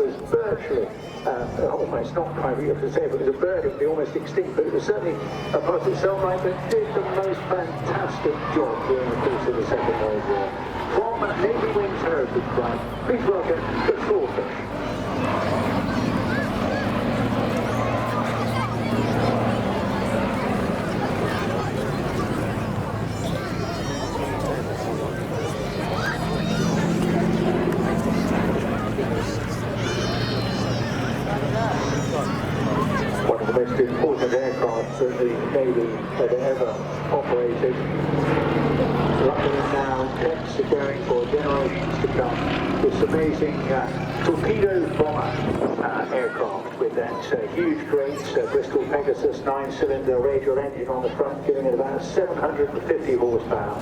was virtually, almost not private, you have to say, but it was a bird of the almost extinct, but it was certainly a part of its own right that did the most fantastic job during the course of the Second World War. From Navy Wings Heritage Club, please welcome the Swordfish. One of the most important aircraft that the Navy had ever operated. Luckily now, tents are going for generations to come. This amazing torpedo bomber aircraft with that huge, great Bristol Pegasus 9-cylinder radial engine on the front, giving it about 750 horsepower.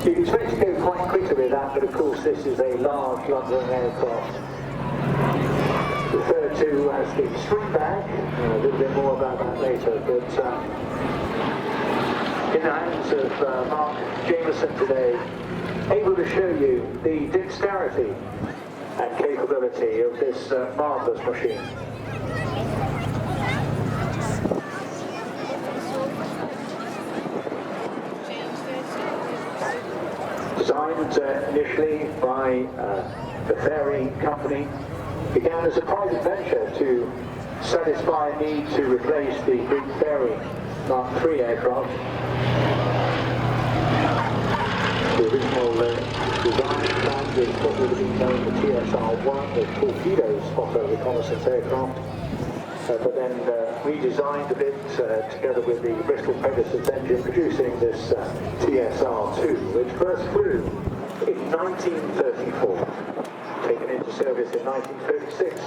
You can expect to go quite quickly with that, but of course this is a large London aircraft. Referred to as the string bag, a little bit more about that later, but in the hands of Mark Jameson today, able to show you the dexterity and capability of this marvellous machine. Designed initially by the ferry company, began as a private venture to satisfy a need to replace the big ferry Mark III aircraft. The original design plan was what would have been known as TSR-1, the torpedo spotter reconnaissance aircraft, but then redesigned a bit together with the Bristol Pegasus engine, producing this TSR-2, which first flew in 1934. Taken into service in 1936.